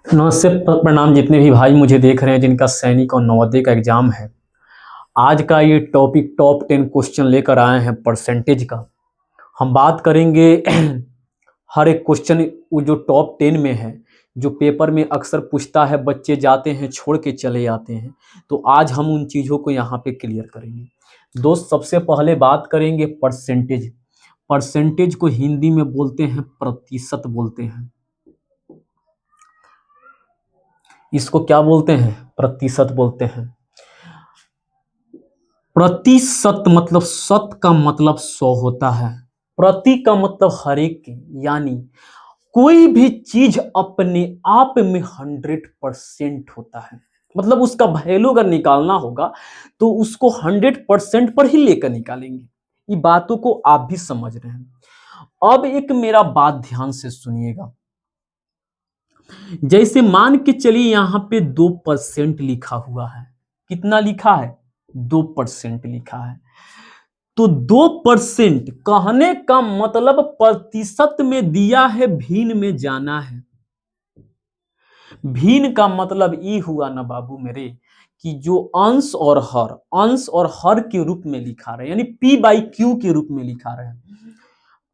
नमस्ते, प्रणाम जितने भी भाई मुझे देख रहे हैं जिनका सैनिक और नवोदय का एग्जाम है। आज का ये टॉपिक टॉप 10 क्वेश्चन लेकर आए हैं परसेंटेज का। हम बात करेंगे हर एक क्वेश्चन वो जो टॉप 10 में है, जो पेपर में अक्सर पूछता है, बच्चे जाते हैं छोड़ के चले आते हैं। तो आज हम उन चीज़ों को यहाँ पे क्लियर करेंगे। दोस्त, सबसे पहले बात करेंगे परसेंटेज। परसेंटेज को हिंदी में बोलते हैं प्रतिशत बोलते हैं। इसको क्या बोलते हैं? प्रतिशत बोलते हैं। प्रतिशत मतलब शत का मतलब 100 होता है, प्रति का मतलब हर एक के, यानी कोई भी चीज अपने आप में 100% होता है। मतलब उसका वैल्यू अगर निकालना होगा तो उसको 100% पर ही लेकर निकालेंगे। ये बातों को आप भी समझ रहे हैं। अब एक मेरा बात ध्यान से सुनिएगा। जैसे मान के चलिए यहां पे 2% लिखा हुआ है। कितना लिखा है? 2% लिखा है। तो 2% कहने का मतलब प्रतिशत में दिया है, भिन्न में जाना है। भिन्न का मतलब ये हुआ ना बाबू मेरे, कि जो अंश और हर के रूप में लिखा रहे, यानी P/Q के रूप में लिखा रहे।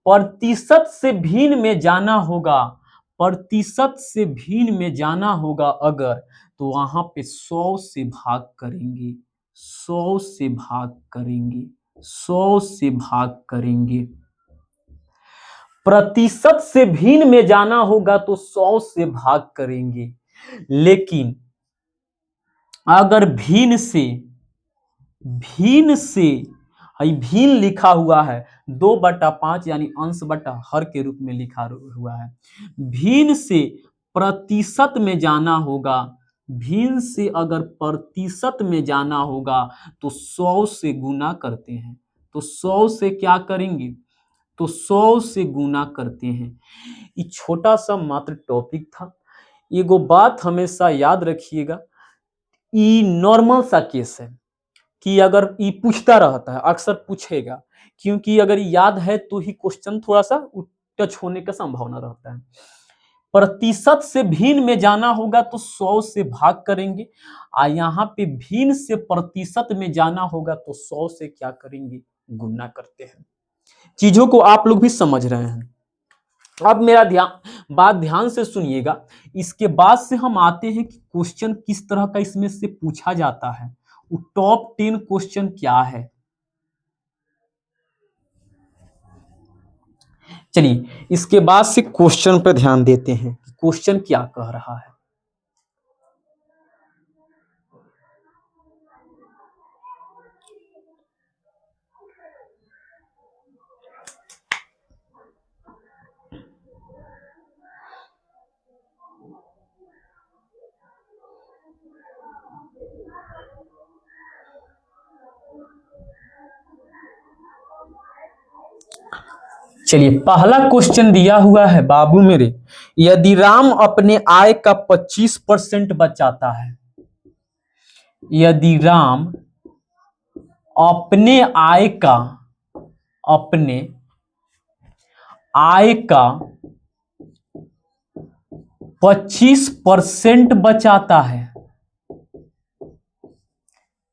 प्रतिशत से भिन्न में जाना होगा, प्रतिशत से भिन्न में जाना होगा अगर, तो वहां पे 100 से भाग करेंगे, 100 से भाग करेंगे, 100 से भाग करेंगे। प्रतिशत से भिन्न में जाना होगा तो 100 से भाग करेंगे। लेकिन अगर भिन्न से भिन्न लिखा हुआ है, 2/5 यानी अंश बटा हर के रूप में लिखा हुआ है। भिन्न से प्रतिशत में जाना होगा, भिन्न से अगर प्रतिशत में जाना होगा तो 100 से गुना करते हैं। तो 100 से क्या करेंगे? तो 100 से गुना करते हैं। ये छोटा सा मात्र टॉपिक था। एगो बात हमेशा याद रखिएगा, ये नॉर्मल सा केस है कि अगर ये पूछता रहता है, अक्सर पूछेगा, क्योंकि अगर याद है तो ही क्वेश्चन थोड़ा सा टच होने का संभावना रहता है। प्रतिशत से भिन्न में जाना होगा तो 100 से भाग करेंगे, और यहाँ पे भिन्न से प्रतिशत में जाना होगा तो 100 से क्या करेंगे? गुना करते हैं। चीजों को आप लोग भी समझ रहे हैं। अब मेरा बात ध्यान से सुनिएगा। इसके बाद से हम आते हैं कि क्वेश्चन किस तरह का इसमें से पूछा जाता है। वो टॉप 10 क्वेश्चन क्या है। चलिए इसके बाद से क्वेश्चन पर ध्यान देते हैं कि क्वेश्चन क्या कह रहा है। चलिए पहला क्वेश्चन दिया हुआ है बाबू मेरे, यदि राम अपने आय का 25% बचाता है, यदि राम अपने आय का 25% बचाता है,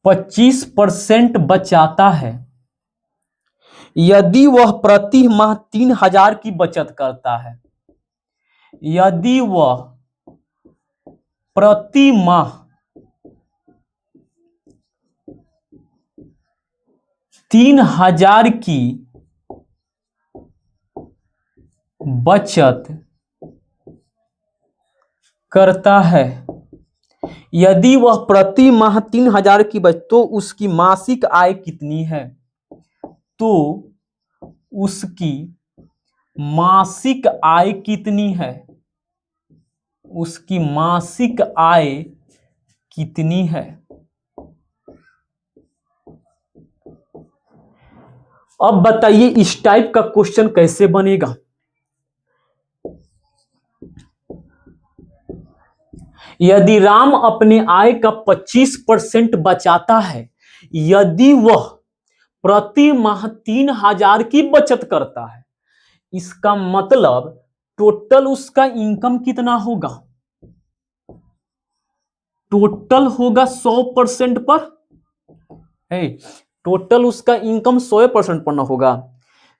25% बचाता है, यदि वह प्रति माह 3,000 की बचत करता है, यदि वह प्रति माह 3,000 की बचत करता है, यदि वह प्रति माह 3,000 की बचत, तो उसकी मासिक आय कितनी है? तो उसकी मासिक आय कितनी है? उसकी मासिक आय कितनी है? अब बताइए इस टाइप का क्वेश्चन कैसे बनेगा। यदि राम अपने आय का 25% बचाता है, यदि वह प्रति माह 3,000 की बचत करता है, इसका मतलब टोटल उसका इनकम कितना होगा? टोटल होगा 100% पर है। टोटल उसका इनकम 100% पर ना होगा।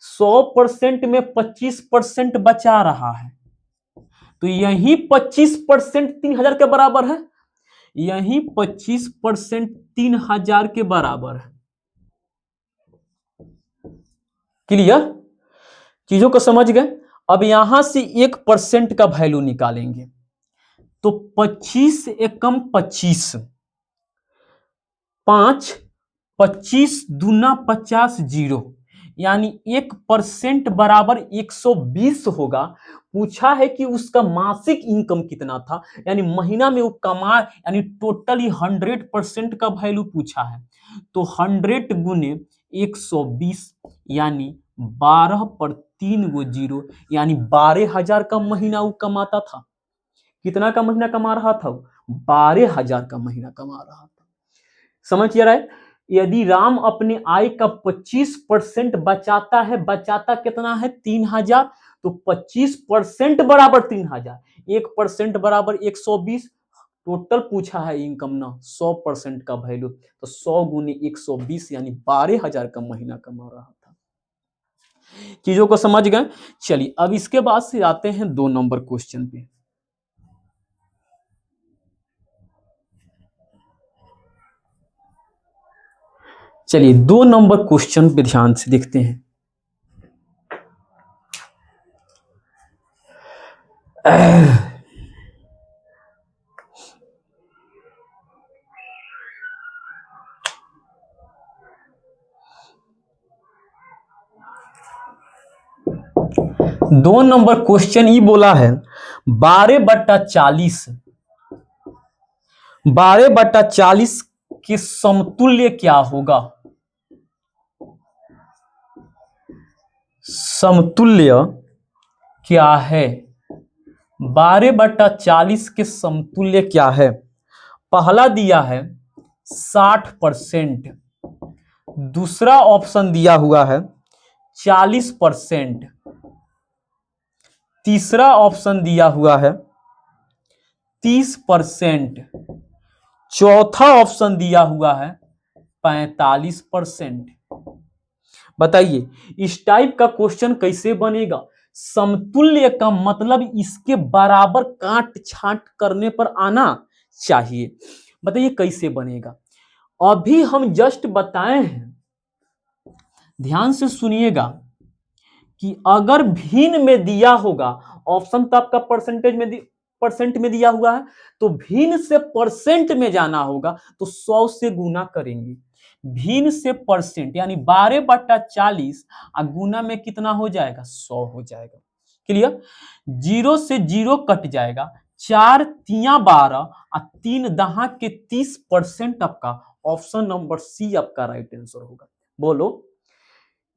100% में 25% बचा रहा है, तो यही 25% 3,000 के बराबर है। यही 25% 3,000 के बराबर है। क्लियर? चीजों को समझ गए? अब यहां से 1% का वैल्यू निकालेंगे, तो 25 एकम 25, 5, 25 दूना 50 जीरो, यानी 1% बराबर 120 होगा। पूछा है कि उसका मासिक इनकम कितना था, यानी महीना में वो कमा, यानी टोटली 100% का वैल्यू पूछा है। तो 100 गुने 120, यानी 12 पर 3 गो जीरो, यानी 12,000 का महीना वो कमाता था। कितना का महीना कमा रहा था? 12,000 का महीना कमा रहा था। समझ रहा है? यदि राम अपने आय का 25% बचाता है, बचाता कितना है? 3,000, तो 25% बराबर 3,000, 1% बराबर 120। टोटल पूछा है इनकम ना 100% का वैल्यू, तो 100 गुने 120, यानी 12,000 का महीना कमा रहा था। चीजों को समझ गए? चलिए अब इसके बाद से आते हैं 2 नंबर क्वेश्चन पे। चलिए 2 नंबर क्वेश्चन पे ध्यान से देखते हैं। दो नंबर क्वेश्चन ये बोला है 12/40, 12/40 के समतुल्य क्या होगा? समतुल्य क्या है? 12/40 के समतुल्य क्या है? पहला दिया है 60%, दूसरा ऑप्शन दिया हुआ है 40%, तीसरा ऑप्शन दिया हुआ है 30%, चौथा ऑप्शन दिया हुआ है 45%। बताइए इस टाइप का क्वेश्चन कैसे बनेगा? समतुल्य का मतलब इसके बराबर काट छांट करने पर आना चाहिए। बताइए कैसे बनेगा? अभी हम जस्ट बताए हैं, ध्यान से सुनिएगा, कि अगर भिन्न में दिया होगा, ऑप्शन तो आपका परसेंट में दिया हुआ है, तो भिन्न से परसेंट में जाना होगा तो 100 से गुना करेंगे। भिन्न से परसेंट यानी 12/40 गुना में कितना हो जाएगा? 100 हो जाएगा। क्लियर? 0 से 0 कट जाएगा, 4 तिया 12 और 3 दहा के 30%। आपका ऑप्शन नंबर सी आपका राइट आंसर होगा। बोलो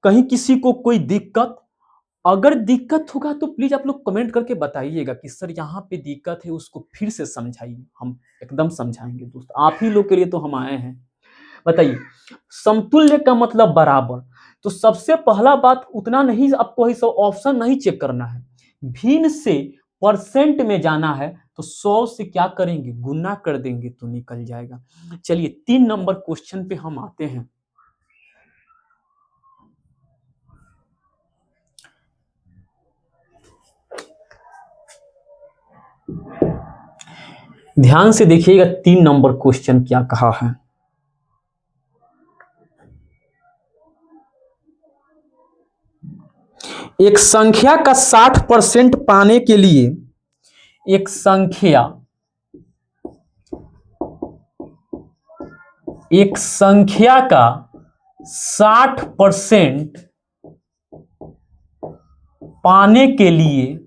कहीं किसी को कोई दिक्कत? अगर दिक्कत होगा तो प्लीज आप लोग कमेंट करके बताइएगा कि सर यहाँ पे दिक्कत है, उसको फिर से समझाइए। हम एकदम समझाएंगे दोस्त, आप ही लोग के लिए तो हम आए हैं। बताइए समतुल्य का मतलब बराबर, तो सबसे पहला बात उतना नहीं, आपको ही सब ऑप्शन नहीं चेक करना है, भिन्न से परसेंट में जाना है, तो 100 से क्या करेंगे? गुना कर देंगे तो निकल जाएगा। चलिए 3 नंबर क्वेश्चन पे हम आते हैं। ध्यान से देखिएगा 3 नंबर क्वेश्चन क्या कहा है। एक संख्या का 60% पाने के लिए एक संख्या का 60% पाने के लिए,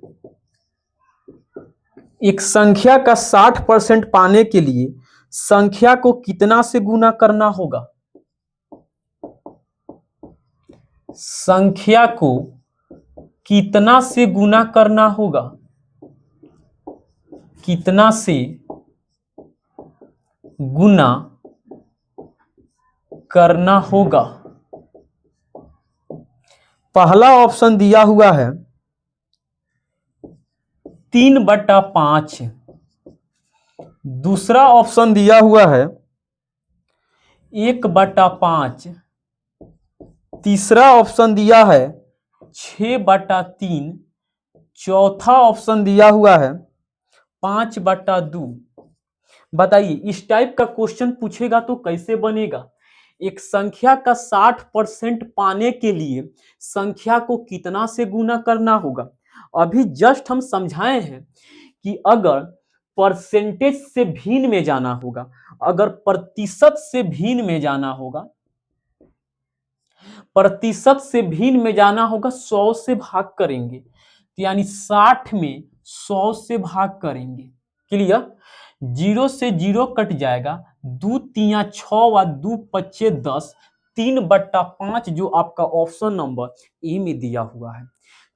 एक संख्या का 60% पाने के लिए संख्या को कितना से गुना करना होगा? संख्या को कितना से गुना करना होगा? कितना से गुना करना होगा? पहला ऑप्शन दिया हुआ है 3/5। दूसरा ऑप्शन दिया हुआ है 1/5। तीसरा ऑप्शन दिया है 6/3। चौथा ऑप्शन दिया हुआ है 5/2। बताइए इस टाइप का क्वेश्चन पूछेगा तो कैसे बनेगा। एक संख्या का 60% पाने के लिए संख्या को कितना से गुना करना होगा। अभी जस्ट हम समझाए हैं कि अगर परसेंटेज से भिन्न में जाना होगा, अगर प्रतिशत से भिन्न में जाना होगा, प्रतिशत से भिन्न में जाना होगा 100 से भाग करेंगे, तो यानी 60 में 100 से भाग करेंगे। क्लियर। 0 से 0 कट जाएगा, 2 तिया 6 व 2 पच्चे 10। 3/5 जो आपका ऑप्शन नंबर ए में दिया हुआ है।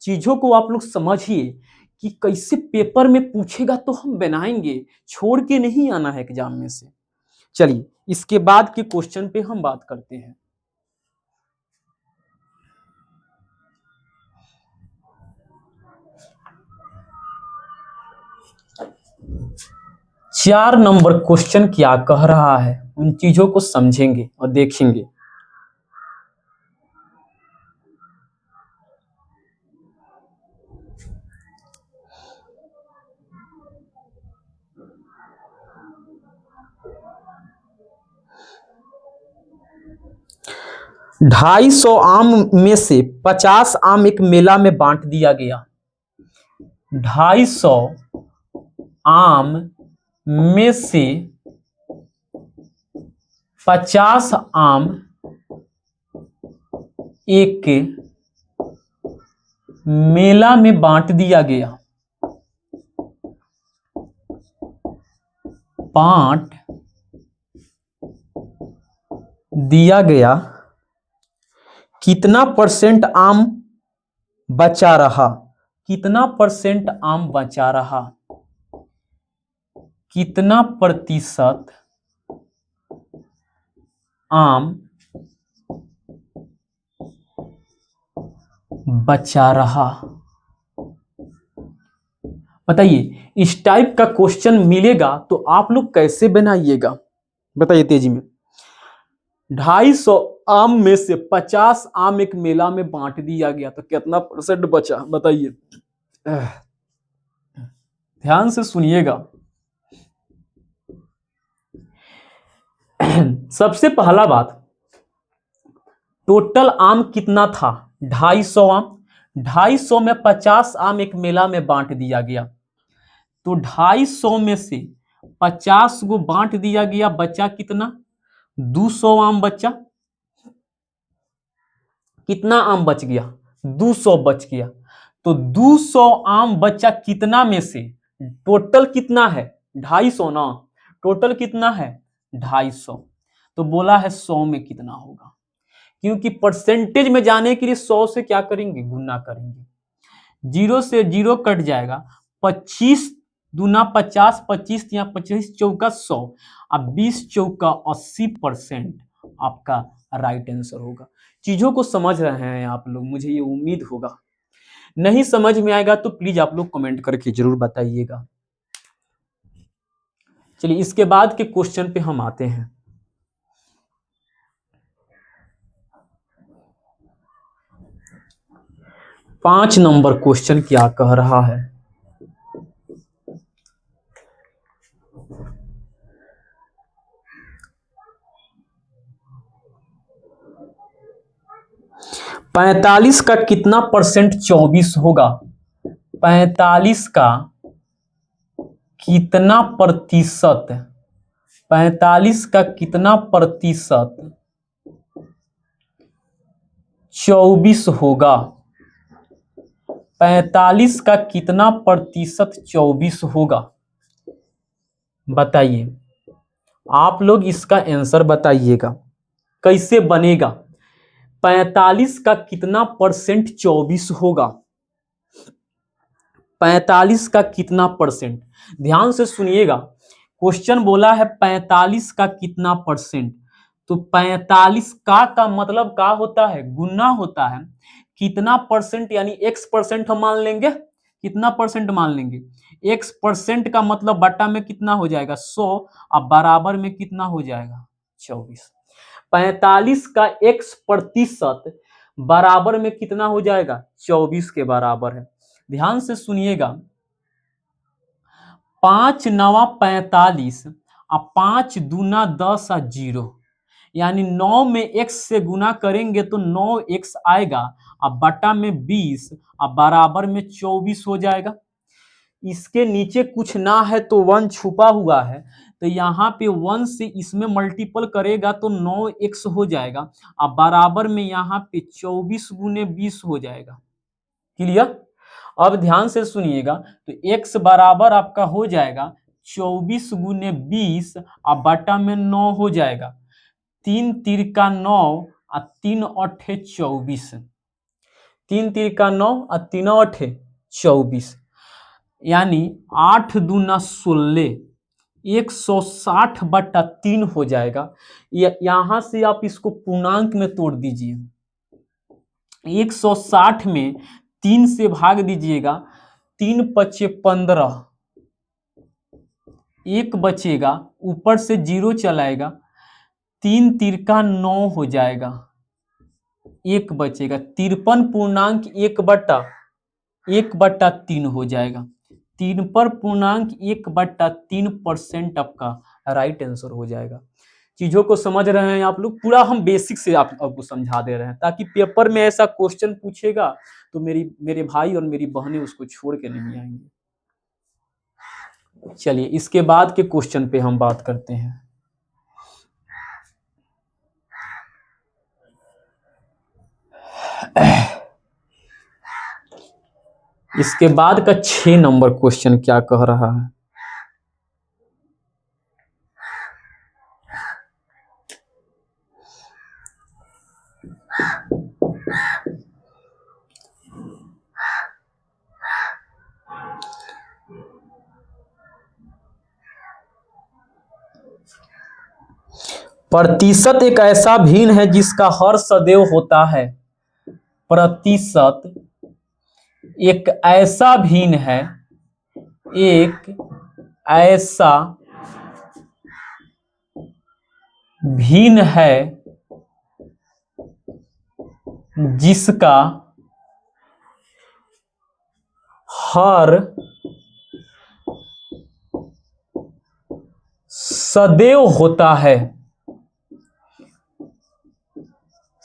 चीजों को आप लोग समझिए कि कैसे पेपर में पूछेगा तो हम बनाएंगे, छोड़ के नहीं आना है एग्जाम में से। चलिए इसके बाद के क्वेश्चन पे हम बात करते हैं। चार नंबर क्वेश्चन क्या कह रहा है, उन चीजों को समझेंगे और देखेंगे। ढाई सौ आम में से 50 आम एक मेला में बांट दिया गया। 250 आम में से 50 आम एक मेला में बांट दिया गया। बांट दिया गया, कितना परसेंट आम बचा रहा। कितना परसेंट आम बचा रहा, कितना प्रतिशत आम बचा रहा। बताइए इस टाइप का क्वेश्चन मिलेगा तो आप लोग कैसे बनाइएगा, बताइए तेजी में। 250 आम में से 50 आम एक मेला में बांट दिया गया तो कितना परसेंट बचा, बताइए। ध्यान से सुनिएगा। सबसे पहला बात, टोटल आम कितना था, 250 आम। 250 में 50 आम एक मेला में बांट दिया गया, तो 250 में से 50 को बांट दिया गया, बचा कितना, 200 आम बचा। कितना आम बच गया, 200 बच गया। तो 200 आम बचा कितना में से, टोटल कितना है 250 ना, टोटल कितना है 250। तो बोला है 100 में कितना होगा, क्योंकि परसेंटेज में जाने के लिए 100 से क्या करेंगे, गुना करेंगे। 0 से 0 कट जाएगा, 25 दूना 50, 25 या 25 चौका 100, अब 20 चौका 80% आपका राइट आंसर होगा। चीजों को समझ रहे हैं आप लोग, मुझे ये उम्मीद होगा। नहीं समझ में आएगा तो प्लीज आप लोग कमेंट करके जरूर बताइएगा। चलिए इसके बाद के क्वेश्चन पे हम आते हैं। पांच नंबर क्वेश्चन क्या कह रहा है, पैंतालीस का कितना परसेंट 24 होगा। 45 का कितना प्रतिशत, 45 का कितना प्रतिशत 24 होगा। 45 का कितना प्रतिशत 24 होगा, बताइए। आप लोग इसका आंसर बताइएगा कैसे बनेगा। 45 का कितना परसेंट 24 होगा, 45 का कितना परसेंट। ध्यान से सुनिएगा, क्वेश्चन बोला है 45 का कितना परसेंट, तो 45 का मतलब का होता है, गुना होता है। कितना परसेंट यानी x परसेंट हम मान लेंगे, कितना परसेंट मान लेंगे? x परसेंट का मतलब बटा में कितना हो जाएगा 100, अब बराबर में कितना हो जाएगा 24। 45 का x प्रतिशत बराबर में कितना हो जाएगा 24 के बराबर है। ध्यान से सुनिएगा, 5 नवा 45 अब 5 दूना 10 और 0, यानी 9 में x से गुना करेंगे तो 9x आएगा, अब बटा में 20 अब बराबर में 24 हो जाएगा। इसके नीचे कुछ ना है तो 1 छुपा हुआ है, तो यहाँ पे 1 से इसमें मल्टीपल करेगा तो 9x हो जाएगा, अब बराबर में यहाँ पे 24 गुने 20 हो जाएगा। क्लियर? अब ध्यान से सुनिएगा, तो x बराबर आपका हो जाएगा 24 गुने 20 अब बटा में 9 हो जाएगा। 3 तिरका 9 और 3 अठे 24, 3 तिरका 9 और 3 अठे 24, यानी 8 दूना 16, 160 बटा 3 हो जाएगा। यहां से आप इसको पूर्णांक में तोड़ दीजिए, 160 में 3 से भाग दीजिएगा, 3 पचे 15, 1 बचेगा, ऊपर से 0 चलाएगा, 3 तिरका 9 हो जाएगा, 1 बचेगा, 53 पूर्णांक 1/3 हो जाएगा। 3 पर पूर्णांक 1/3% आपका राइट आंसर हो जाएगा। चीजों को समझ रहे हैं आप लोग? पूरा हम बेसिक से आपको समझा दे रहे हैं, ताकि पेपर में ऐसा क्वेश्चन पूछेगा तो मेरे भाई और मेरी बहनें उसको छोड़ के नहीं आएंगे। चलिए इसके बाद के क्वेश्चन पे हम बात करते हैं। इसके बाद का 6 नंबर क्वेश्चन क्या कह रहा है? प्रतिशत एक ऐसा भिन्न है जिसका हर सदैव होता है। प्रतिशत एक ऐसा भिन्न है, एक ऐसा भिन्न है जिसका हर सदैव होता है।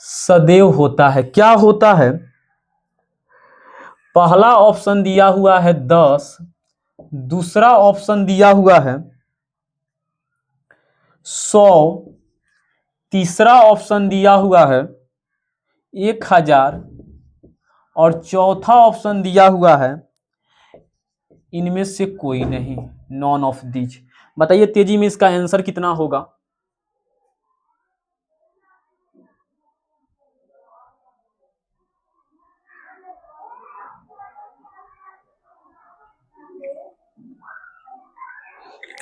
सदैव होता है। क्या होता है? पहला ऑप्शन दिया हुआ है 10, दूसरा ऑप्शन दिया हुआ है 100, तीसरा ऑप्शन दिया हुआ है 1000 और चौथा ऑप्शन दिया हुआ है इनमें से कोई नहीं, नॉन ऑफ दीज। बताइए तेजी में इसका आंसर कितना होगा?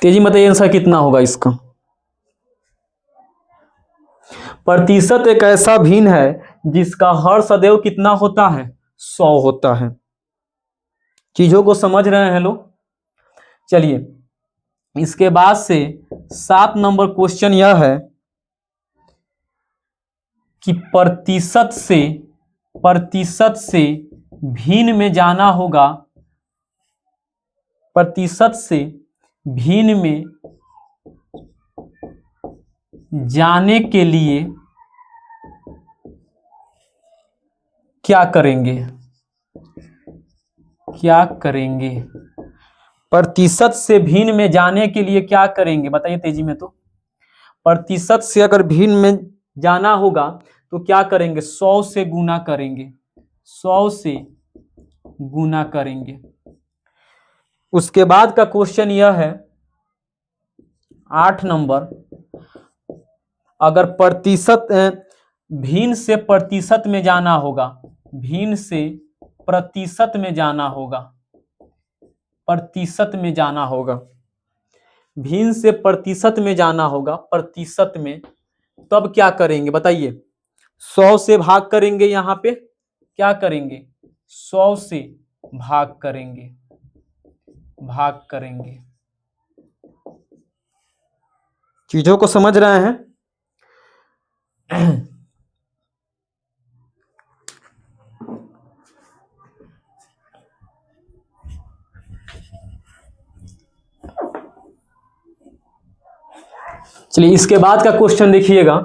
तेजी में बताइए आंसर कितना होगा इसका? प्रतिशत एक ऐसा भिन्न है जिसका हर सदैव कितना होता है? 100 होता है। चीजों को समझ रहे हैं लोग? चलिए इसके बाद से 7 नंबर क्वेश्चन यह है कि प्रतिशत से भिन्न में जाना होगा। प्रतिशत से भिन्न में जाने के लिए क्या करेंगे? क्या करेंगे? प्रतिशत से भिन्न में जाने के लिए क्या करेंगे? बताइए तेजी में। तो प्रतिशत से अगर भिन्न में जाना होगा तो क्या करेंगे? 100 से गुना करेंगे, 100 से गुना करेंगे। उसके बाद का क्वेश्चन यह है 8 नंबर, अगर प्रतिशत भिन्न से प्रतिशत में जाना होगा, भिन्न से प्रतिशत में जाना होगा, प्रतिशत में जाना होगा, भिन्न से प्रतिशत में जाना होगा, प्रतिशत में, तब क्या करेंगे? बताइए। 100 से भाग करेंगे, यहाँ पे क्या करेंगे? 100 से भाग करेंगे, भाग करेंगे। चीजों को समझ रहे हैं? चलिए इसके बाद का क्वेश्चन देखिएगा।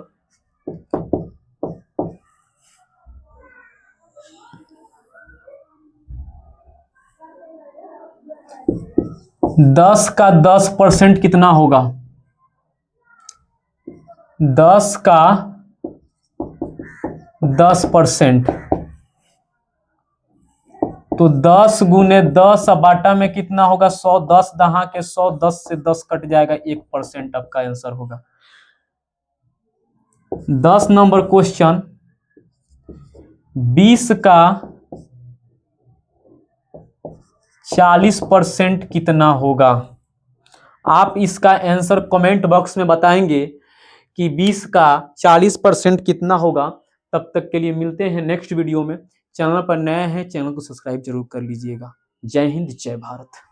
दस का 10% कितना होगा? 10 का 10%, तो 10 गुने 10 बाटा में कितना होगा? 100। 10 दहा के 100, 10 से 10 कट जाएगा, 1% आपका आंसर होगा। 10 नंबर क्वेश्चन, 20 का 40% कितना होगा? आप इसका आंसर कमेंट बॉक्स में बताएंगे कि 20 का 40% कितना होगा। तब तक के लिए मिलते हैं नेक्स्ट वीडियो में। चैनल पर नए हैं, चैनल को सब्सक्राइब जरूर कर लीजिएगा। जय हिंद, जय भारत।